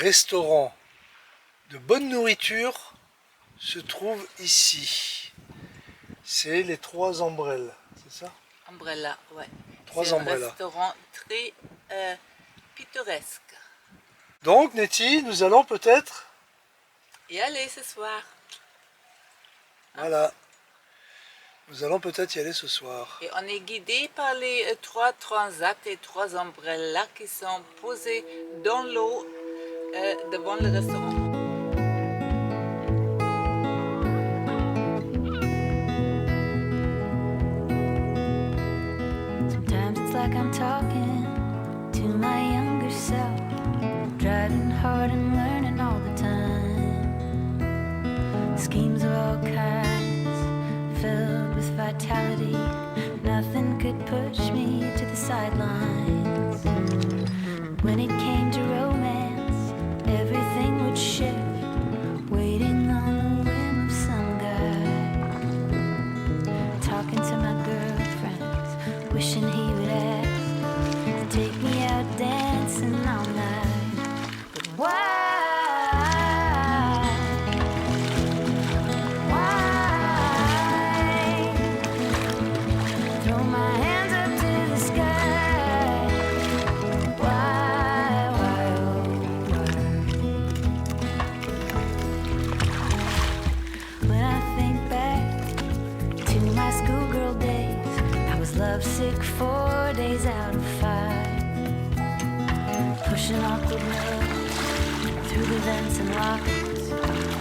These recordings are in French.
restaurants de bonne nourriture se trouvent ici. C'est les Trois Ombrelles, c'est ça? Umbrella, ouais. Trois C'est un Umbrella. restaurant très pittoresque. Donc Nettie, nous allons peut-être... Y aller ce soir. Voilà. Nous allons peut-être y aller ce soir. Et on est guidé par les trois transats et trois umbrellas qui sont posés dans l'eau devant le restaurant. Sometimes it's like I'm talking to my younger self, driving hard and learning all the time. Schemes of all kinds, filled with vitality. Nothing could push me to the sidelines. When it came to romance, everything would shift, waiting on the whim of some guy. Talking to my girlfriends, wishing he would ask to take me out dancing all night. But why? Throw my hands up to the sky. Why, oh why? When I think back to my schoolgirl days, I was lovesick 4 days out of 5. Pushing awkward notes through the vents and lockers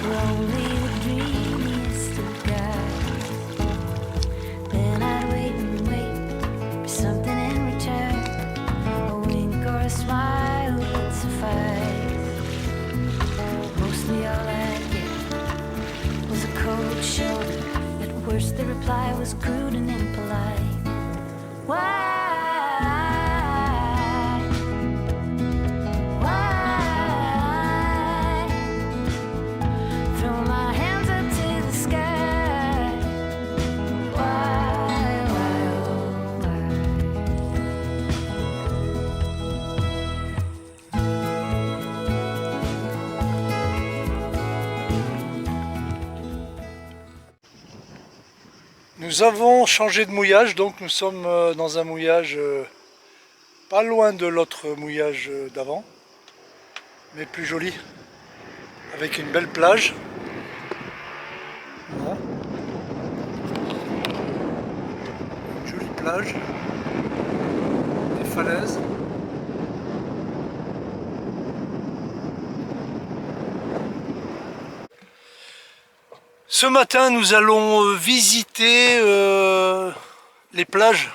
were only the dreamiest of guys. Then I'd wait and wait for something in return. A wink or a smile would suffice. Mostly all I'd get was a cold shoulder. At worst the reply was crude and impolite. Why? Throw my hands up to the sky. Why, oh why? Nous avons changé de mouillage, donc nous sommes dans un mouillage pas loin de l'autre mouillage d'avant, mais plus joli, avec une belle plage. Voilà. Une jolie plage, des falaises. Ce matin, nous allons visiter les plages.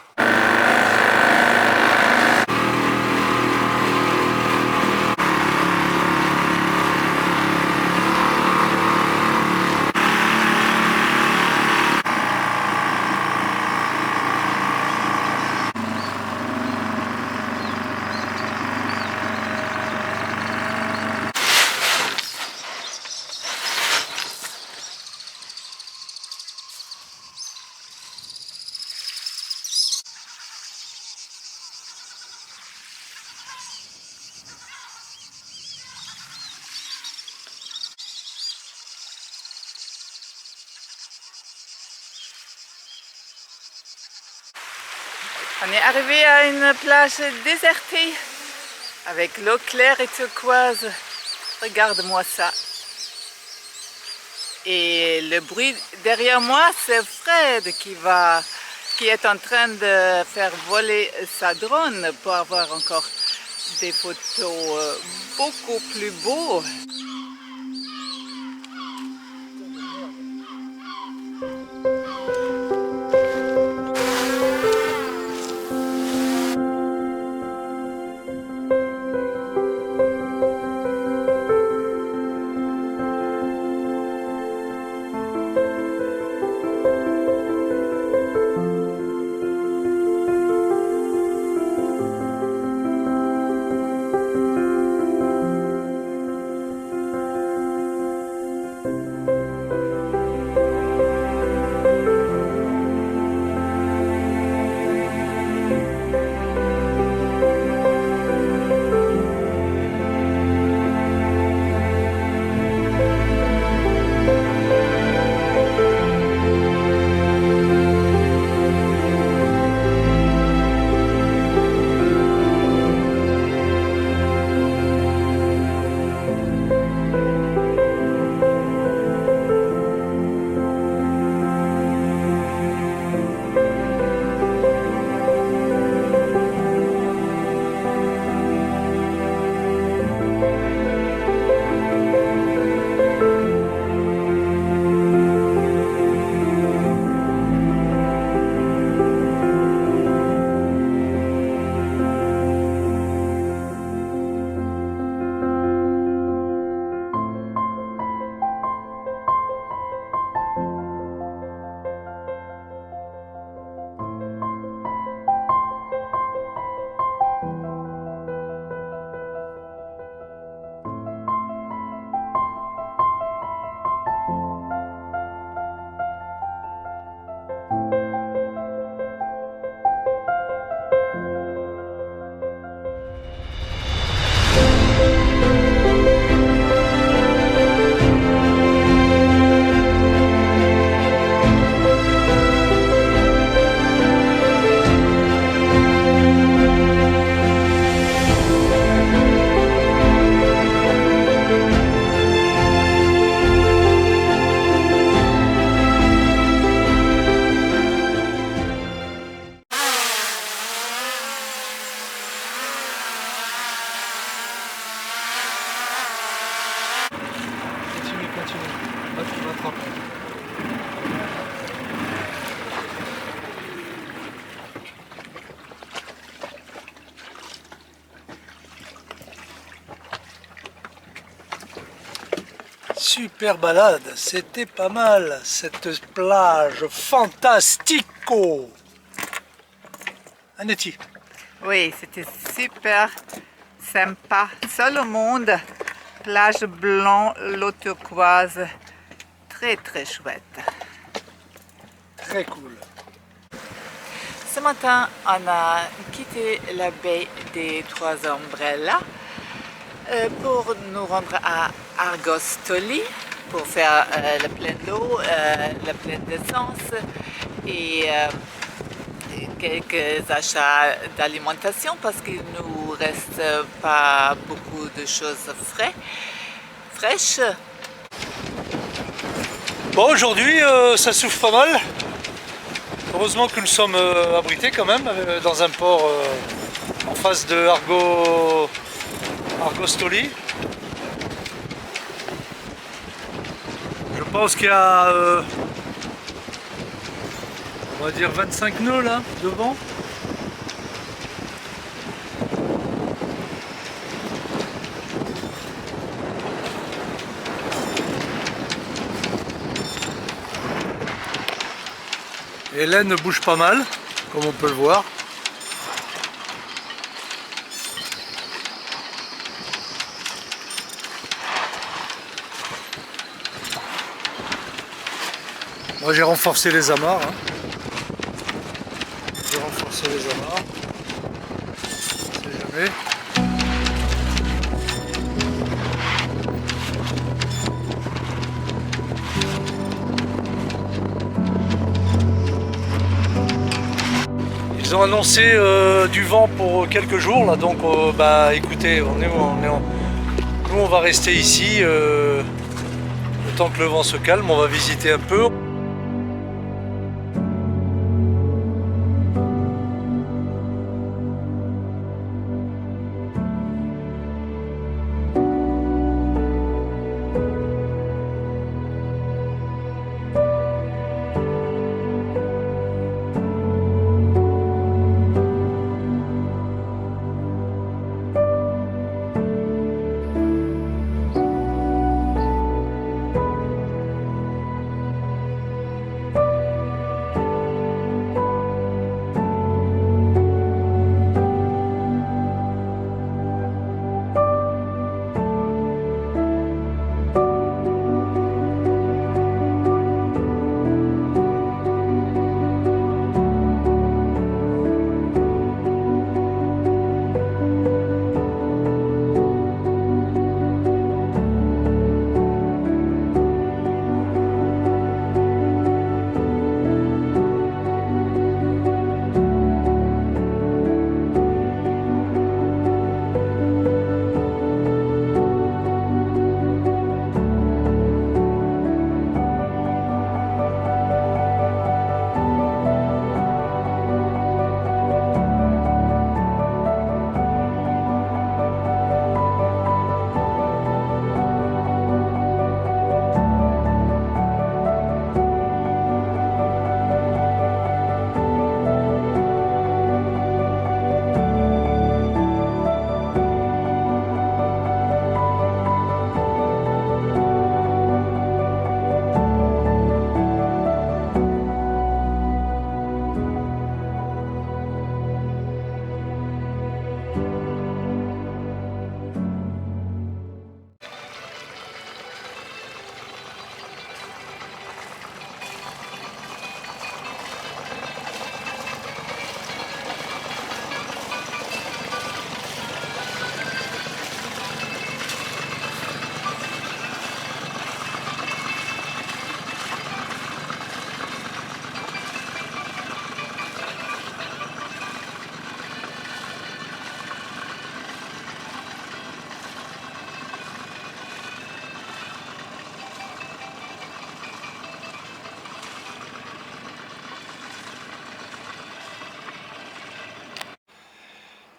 On est arrivé à une plage désertée avec l'eau claire et turquoise. Regarde-moi ça. Et le bruit derrière moi, c'est Fred qui est en train de faire voler sa drone pour avoir encore des photos beaucoup plus beaux. super balade, c'était pas mal cette plage fantastico. Annette. Oui, c'était super sympa. Seul au monde, plage blanc, l'eau turquoise, très très chouette. Très cool. Ce matin, on a quitté la baie des Trois Ombrelles pour nous rendre à Argostoli pour faire le plein d'eau, le plein d'essence et quelques achats d'alimentation parce qu'il ne nous reste pas beaucoup de choses fraîches. Bon, aujourd'hui ça souffle pas mal. Heureusement que nous sommes abrités quand même dans un port en face de Argostoli. Je pense qu'il y a on va dire 25 nœuds là devant. Et l'aine bouge pas mal, comme on peut le voir. Moi j'ai renforcé les amarres. Hein. J'ai renforcé les amarres. On sait jamais. Ils ont annoncé du vent pour quelques jours là, donc bah écoutez, nous on va rester ici le temps que le vent se calme, on va visiter un peu.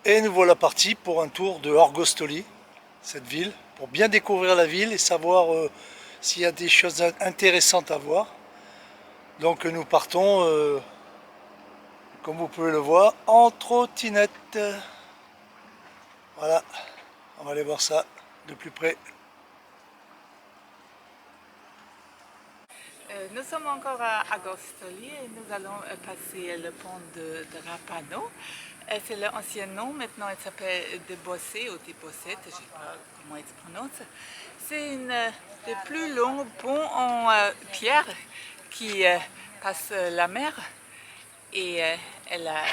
Et nous voilà partis pour un tour de Argostoli, cette ville, pour bien découvrir la ville et savoir s'il y a des choses intéressantes à voir. Donc nous partons, comme vous pouvez le voir, en trottinette. Voilà, on va aller voir ça de plus près. Nous sommes encore à Agostoli et nous allons passer le pont de Rapano. C'est l'ancien nom, maintenant il s'appelle de Bossé ou de Bossette, je ne sais pas comment il se prononce. C'est un des plus longs ponts en pierre qui passe la mer et elle a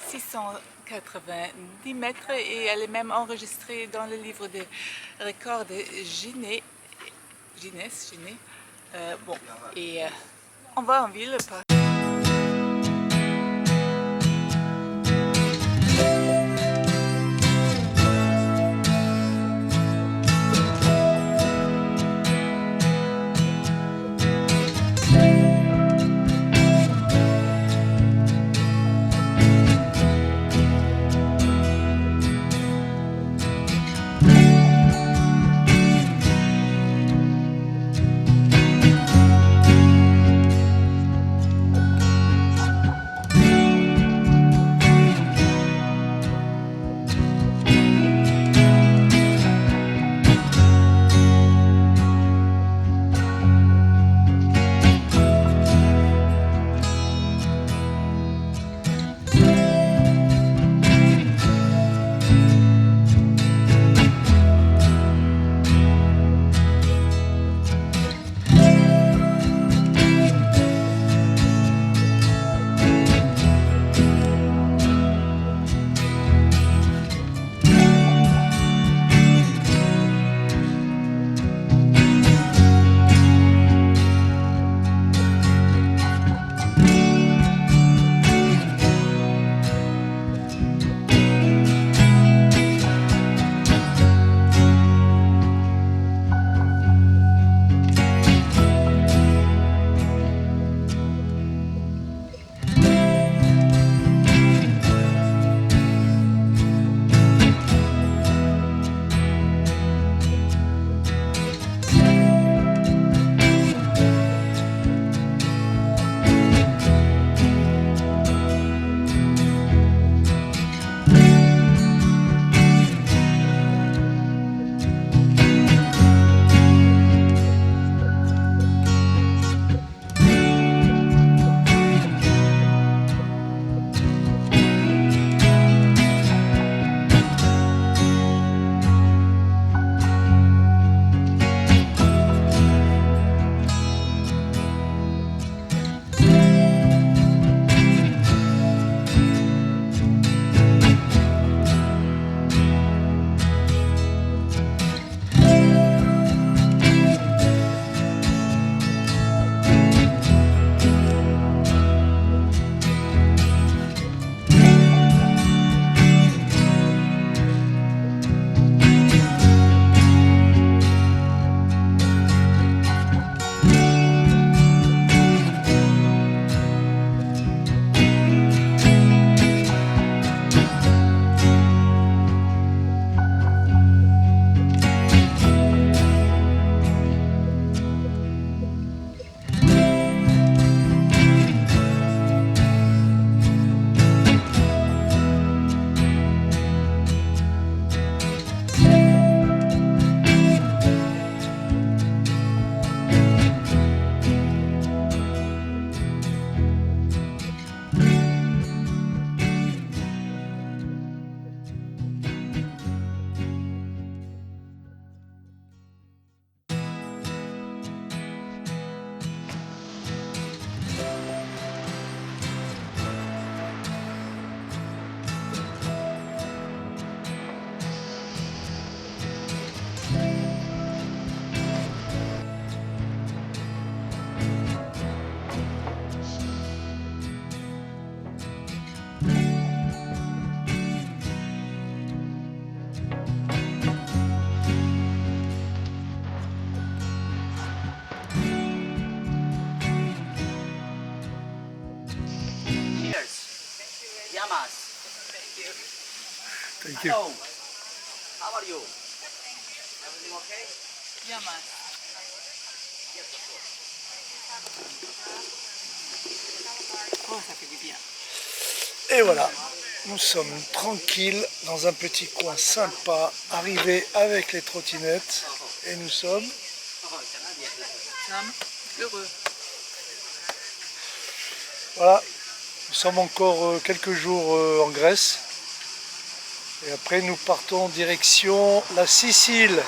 690 mètres et elle est même enregistrée dans le livre des records de Guinness. Bon, et on va en ville. Thank you. Hello. How are you? Everything okay? Yeah, man. Yes, of course. Oh, ça fait du bien. Et voilà, nous sommes tranquilles dans un petit coin sympa, arrivés avec les trottinettes et nous sommes Sam, heureux. Voilà, nous sommes encore quelques jours en Grèce. Et après nous partons direction la Sicile,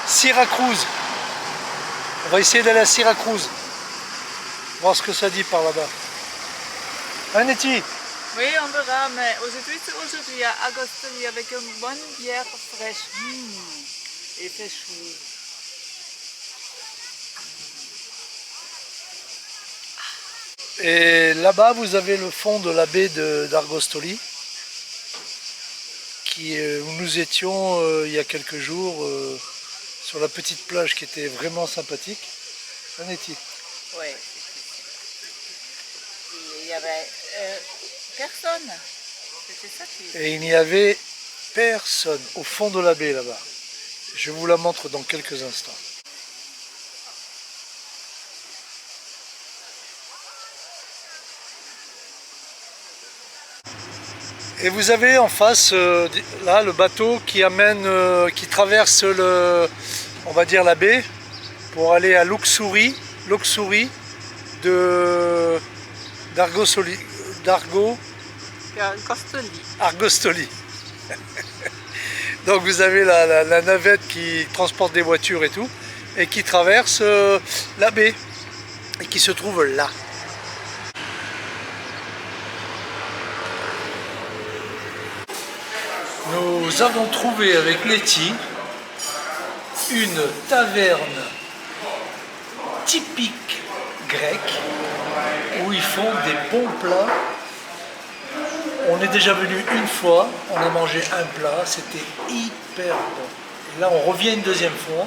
Syracuse. On va essayer d'aller à Syracuse, voir ce que ça dit par là-bas. Hein Nettie? Oui, on verra, mais aujourd'hui c'est aujourd'hui à Agostoli avec une bonne bière fraîche. Et il fait chaud. Et là-bas vous avez le fond de la baie d'Argostoli, où nous étions il y a quelques jours sur la petite plage qui était vraiment sympathique. Hein Nettie? Oui. Il y avait personne. C'était ça qui... Et il n'y avait personne au fond de la baie là-bas. Je vous la montre dans quelques instants. Et vous avez en face là le bateau qui amène, qui traverse on va dire la baie pour aller à Luxuri d'Argostoli. Argostoli. Donc vous avez la navette qui transporte des voitures et tout, et qui traverse la baie, et qui se trouve là. Nous avons trouvé avec Nettie une taverne typique grecque où ils font des bons plats. On est déjà venu une fois, on a mangé un plat, c'était hyper bon. Et là on revient une deuxième fois.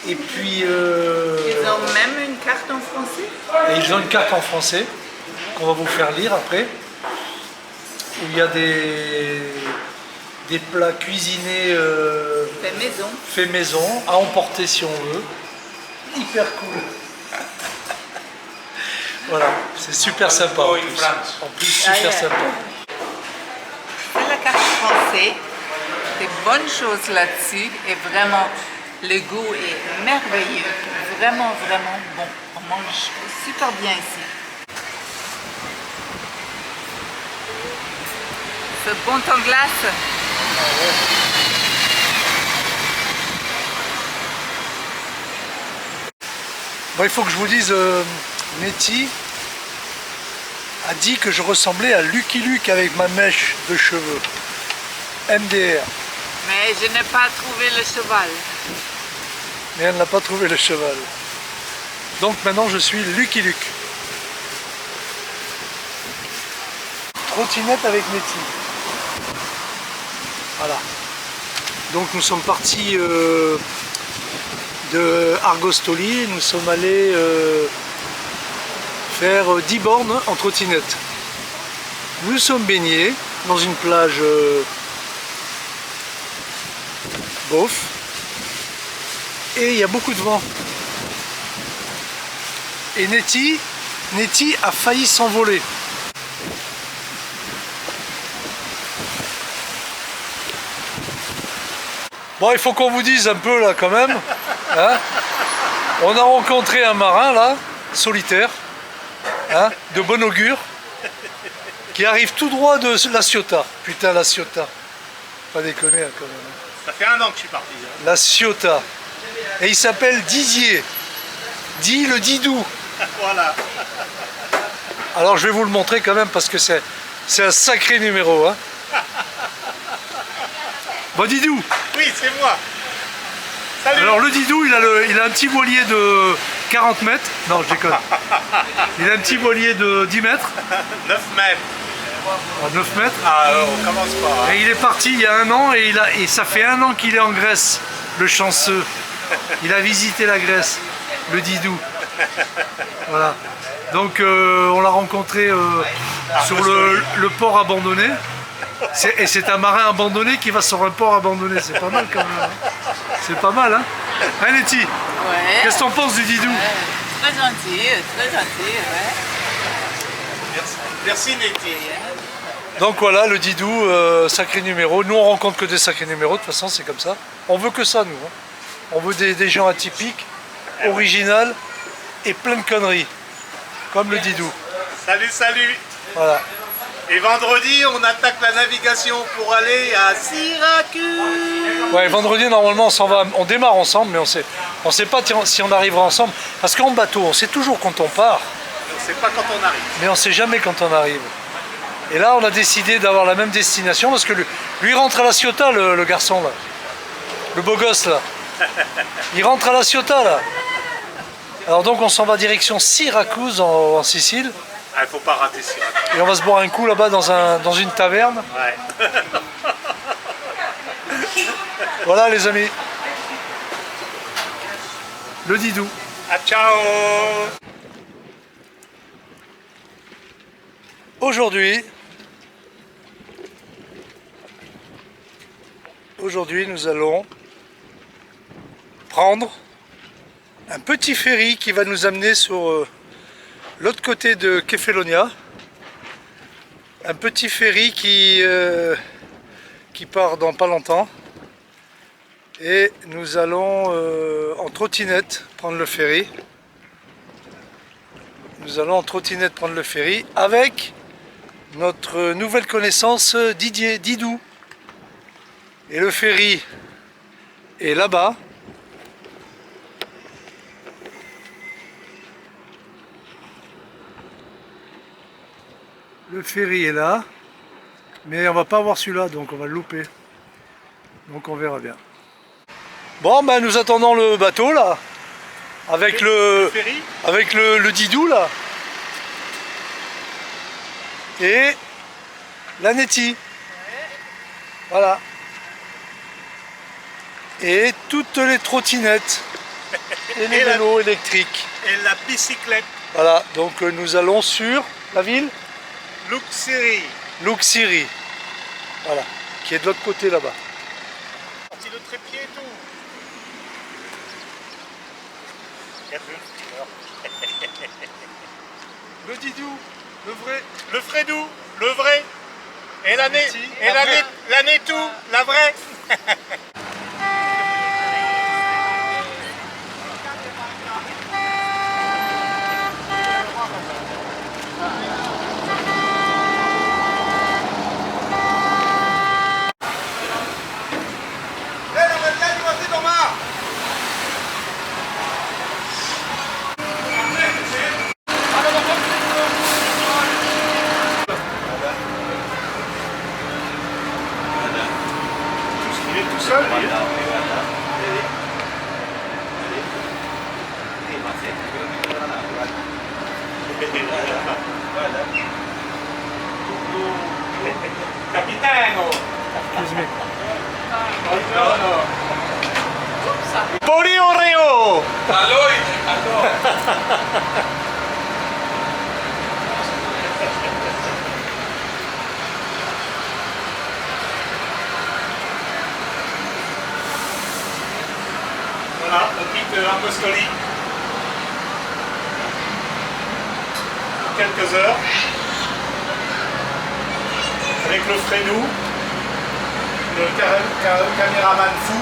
Et puis... Ils ont même une carte en français. Et ils ont une carte en français qu'on va vous faire lire après. Où il y a des plats cuisinés fait maison, à emporter si on veut. Hyper cool. Voilà, c'est super sympa en plus. En plus, super sympa. C'est la carte française. Des bonnes choses là-dessus. Et vraiment, le goût est merveilleux. Vraiment, vraiment bon. On mange super bien ici. C'est bon en glace. Bon, il faut que je vous dise, Nettie a dit que je ressemblais à Lucky Luke avec ma mèche de cheveux. MDR. Mais je n'ai pas trouvé le cheval. Mais elle n'a pas trouvé le cheval. Donc maintenant je suis Lucky Luke. Trottinette avec Nettie. Voilà. Donc nous sommes partis de Argostoli, nous sommes allés faire 10 bornes en trottinette. Nous sommes baignés dans une plage bof et il y a beaucoup de vent. Et Nettie a failli s'envoler. Bon, il faut qu'on vous dise un peu là quand même. Hein, on a rencontré un marin là, solitaire, hein, de bon augure, qui arrive tout droit de la Ciotat. Putain, la Ciotat. Pas déconner hein, quand même. Ça fait un an que je suis parti. Hein. La Ciotat. Et il s'appelle Didier. Dit le Didou. Voilà. Alors je vais vous le montrer quand même parce que c'est un sacré numéro. Hein. Bon Didou. Oui, c'est moi. Salut. Alors le Didou, il a un petit voilier de 40 mètres. Non, je déconne. Il a un petit voilier de 10 mètres. 9 mètres. 9 mètres. Ah, on commence pas. Hein. Et il est parti il y a un an et ça fait un an qu'il est en Grèce, le chanceux. Il a visité la Grèce, le Didou. Voilà. Donc on l'a rencontré sur le port abandonné. Et c'est un marin abandonné qui va sur un port abandonné. C'est pas mal quand même. Hein. C'est pas mal, hein. Hein Nettie? Ouais. Qu'est-ce que t'en penses du Didou? Très gentil, ouais. Merci Nettie. Donc voilà, le Didou, sacré numéro. Nous on rencontre que des sacrés numéros, de toute façon c'est comme ça. On veut que ça nous. Hein. On veut des gens atypiques, originales et plein de conneries. Comme le Didou. Salut, salut. Voilà. Et vendredi, on attaque la navigation pour aller à Syracuse. Ouais, vendredi, normalement, on s'en va, on démarre ensemble, mais on sait pas si on arrivera ensemble. Parce qu'en bateau, on sait toujours quand on part, On ne sait pas quand on arrive. mais on sait jamais quand on arrive. Et là, on a décidé d'avoir la même destination, parce que lui rentre à La Ciotat, le garçon, là. Le beau gosse, là. Il rentre à La Ciotat, là. Alors donc, on s'en va direction Syracuse, en Sicile. Ah, il faut pas rater Syracuse. Et on va se boire un coup là-bas dans une taverne. Ouais. Voilà les amis. Le Didou. Ah, ciao. Aujourd'hui, nous allons prendre un petit ferry qui va nous amener sur l'autre côté de Kefalonia. Un petit ferry qui part dans pas longtemps. Et nous allons en trottinette prendre le ferry. Nous allons en trottinette prendre le ferry avec notre nouvelle connaissance Didou. Et le ferry est là-bas. Le ferry est là, mais on va pas voir celui-là, donc on va le louper. Donc on verra bien. Bon, ben nous attendons le bateau là, avec le Didou là, et la Nettie. Voilà. Et toutes les trottinettes et les vélos électriques. Et la bicyclette. Voilà, donc nous allons sur la ville Luxury. Luxury, voilà, qui est de l'autre côté là-bas. Sorti le trépied et tout. Le Didou, le vrai. Le Fredou, le vrai. Et l'année, l'année tout, la vraie. Il est tout seul, lui. Capitano! Excuse me. Poli Oreo! Voilà, on quitte Apostoli. Pour quelques heures. Avec le Fredou, le caméraman fou.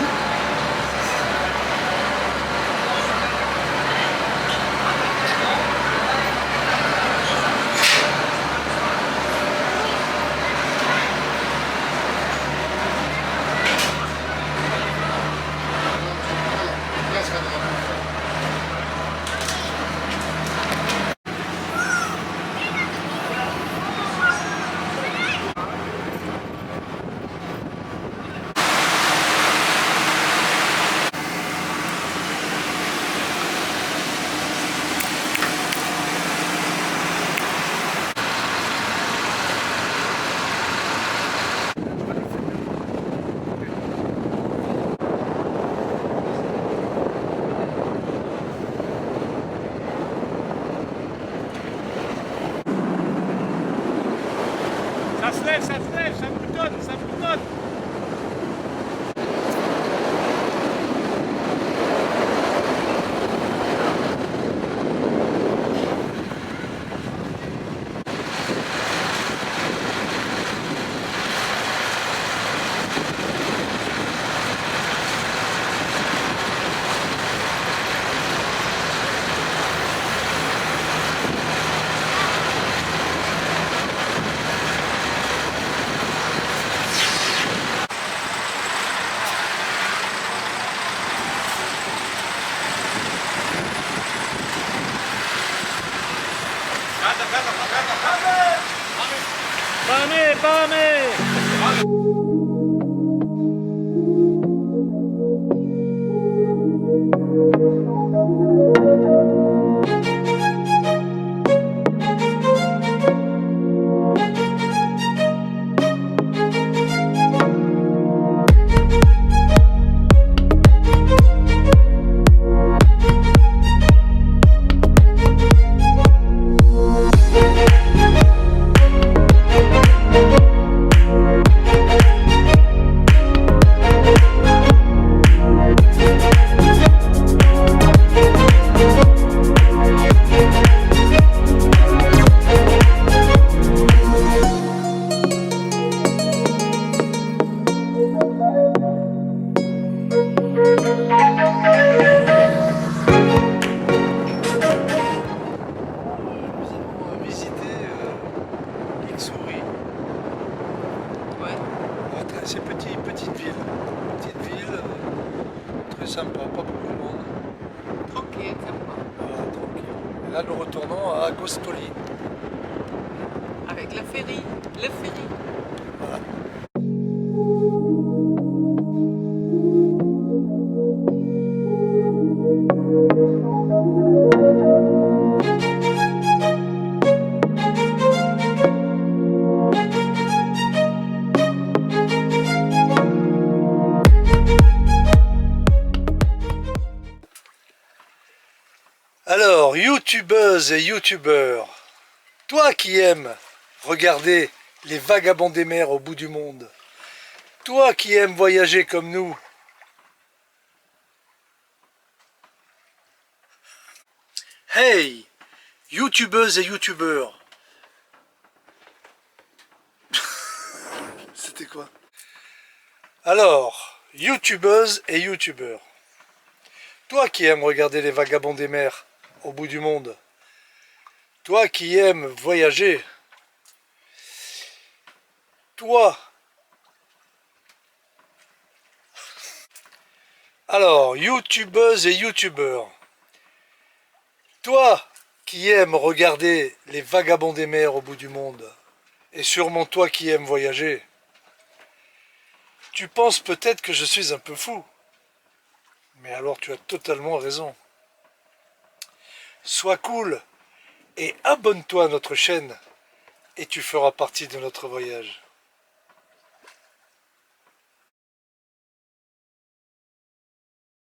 Ça se lève, ça boutonne, ça boutonne. Bamé, bamé. Nous avons visité l'Ixourie. Ouais. C'est petite ville. Petite ville, très sympa, pas beaucoup de monde. Tranquille, sympa. Voilà, tranquille. Et là, nous retournons à Gostoli. Avec le ferry. Le ferry. Voilà. Alors, youtubeuses et youtubeurs, toi qui aimes regarder les vagabonds des mers au bout du monde, toi qui aimes voyager comme nous, hey, youtubeuses et youtubeurs, c'était quoi? Alors, youtubeuses et youtubeurs, toi qui aimes regarder les vagabonds des mers au bout du monde, toi qui aimes voyager, toi, alors, youtubeuses et youtubeurs, toi qui aimes regarder les vagabonds des mers au bout du monde, et sûrement toi qui aimes voyager, tu penses peut-être que je suis un peu fou. Mais alors tu as totalement raison. Sois cool et abonne-toi à notre chaîne et tu feras partie de notre voyage.